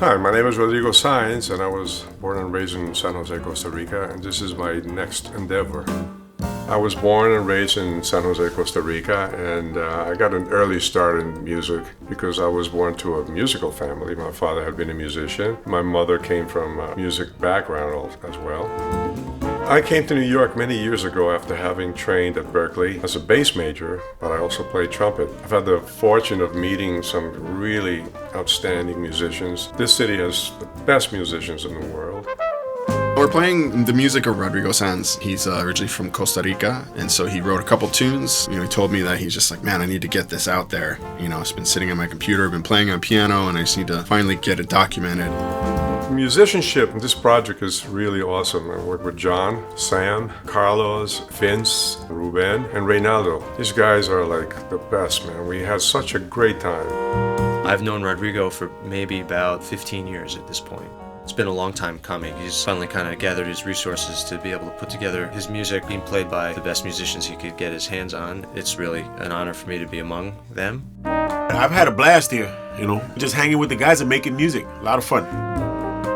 Hi, my name is Rodrigo Sáenz, and I was born and raised in San Jose, Costa Rica, and this is my next endeavor. I was born and raised in San Jose, Costa Rica, and I got an early start in music because I was born to a musical family. My father had been a musician. My mother came from a music background as well. I came to New York many years ago after having trained at Berkeley as a bass major, but I also played trumpet. I've had the fortune of meeting some really outstanding musicians. This city has the best musicians in the world. We're playing the music of Rodrigo Sáenz. He's originally from Costa Rica, and so he wrote a couple tunes. He told me that he's just like, man, I need to get this out there. It's been sitting on my computer, I've been playing on piano, and I just need to finally get it documented. Musicianship in this project is really awesome. I work with John, Sam, Carlos, Vince, Ruben, and Reynaldo. These guys are like the best, man. We had such a great time. I've known Rodrigo for maybe about 15 years at this point. It's been a long time coming. He's finally kind of gathered his resources to be able to put together his music being played by the best musicians he could get his hands on. It's really an honor for me to be among them. I've had a blast here, just hanging with the guys and making music. A lot of fun.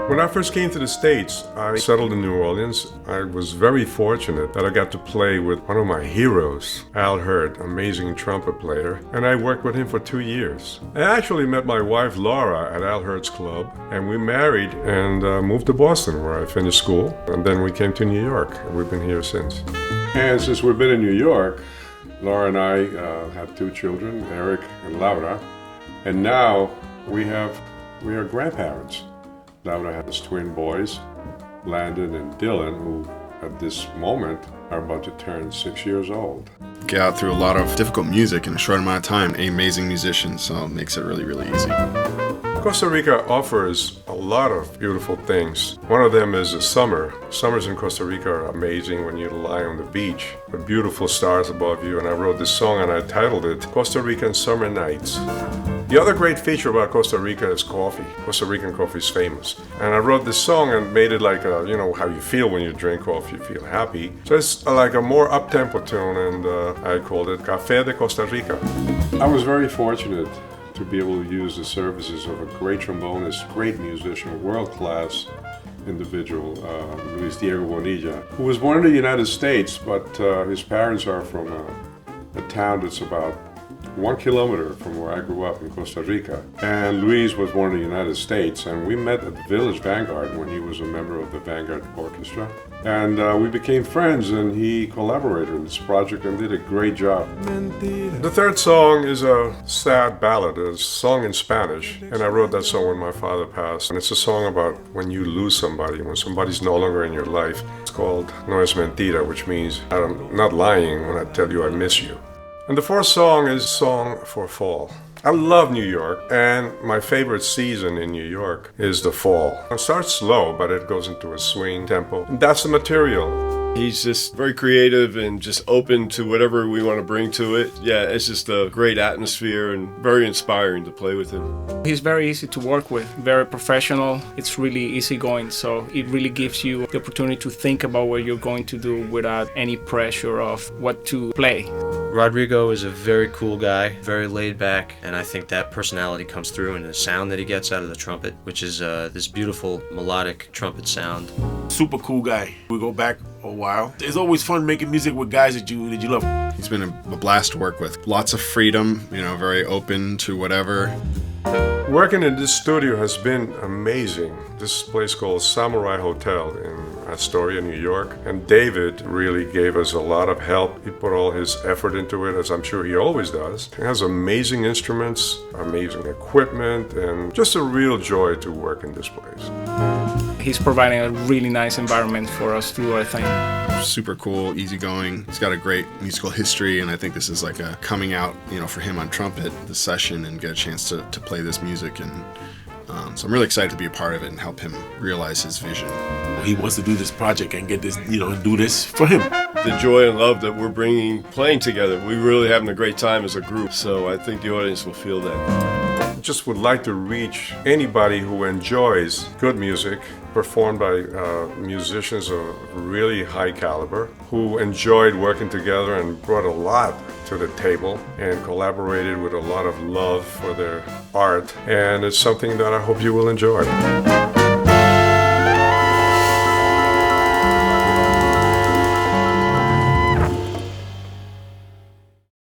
When I first came to the States, I settled in New Orleans. I was very fortunate that I got to play with one of my heroes, Al Hurt, amazing trumpet player, and I worked with him for 2 years. I actually met my wife Laura at Al Hurt's club, and we married and moved to Boston, where I finished school, and then we came to New York, and we've been here since. And since we've been in New York, Laura and I have 2 children, Eric and Laura, and now we are grandparents. Laura has twin boys, Landon and Dylan, who at this moment are about to turn 6 years old. Get out through a lot of difficult music in a short amount of time. Amazing musicians, so it makes it really, really easy. Costa Rica offers a lot of beautiful things. One of them is the summer. Summers in Costa Rica are amazing when you lie on the beach with beautiful stars above you, and I wrote this song and I titled it Costa Rican Summer Nights. The other great feature about Costa Rica is coffee. Costa Rican coffee is famous. And I wrote this song and made it like how you feel when you drink coffee, you feel happy. So it's like a more up-tempo tune, and I called it Café de Costa Rica. I was very fortunate to be able to use the services of a great trombonist, great musician, world-class individual, Luis Diego Bonilla, who was born in the United States, but his parents are from a town that's about 1 kilometer from where I grew up in Costa Rica. And Luis was born in the United States, and we met at the Village Vanguard when he was a member of the Vanguard Orchestra. And we became friends, and he collaborated in this project and did a great job. The third song is a sad ballad, a song in Spanish, and I wrote that song when my father passed. And it's a song about when you lose somebody, when somebody's no longer in your life. It's called No es mentira, which means I'm not lying when I tell you I miss you. And the fourth song is Song for Fall. I love New York, and my favorite season in New York is the fall. It starts slow, but it goes into a swing tempo. And that's the material. He's just very creative and just open to whatever we want to bring to it. Yeah, it's just a great atmosphere and very inspiring to play with him. He's very easy to work with, very professional. It's really easygoing, so it really gives you the opportunity to think about what you're going to do without any pressure of what to play. Rodrigo is a very cool guy, very laid back, and I think that personality comes through in the sound that he gets out of the trumpet, which is this beautiful melodic trumpet sound. Super cool guy. We go back a while. It's always fun making music with guys that you love. He's been a blast to work with. Lots of freedom, very open to whatever. Working in this studio has been amazing. This place called Samurai Hotel in Astoria, New York. And David really gave us a lot of help. He put all his effort into it, as I'm sure he always does. He has amazing instruments, amazing equipment, and just a real joy to work in this place. He's providing a really nice environment for us to do our thing. Super cool, easygoing. He's got a great musical history, and I think this is like a coming out, for him on trumpet, the session, and get a chance to play this music. And so I'm really excited to be a part of it and help him realize his vision. He wants to do this project and get this, and do this for him. The joy and love that we're playing together, we're really having a great time as a group. So I think the audience will feel that. just would like to reach anybody who enjoys good music performed by musicians of really high caliber who enjoyed working together and brought a lot to the table and collaborated with a lot of love for their art. And it's something that I hope you will enjoy.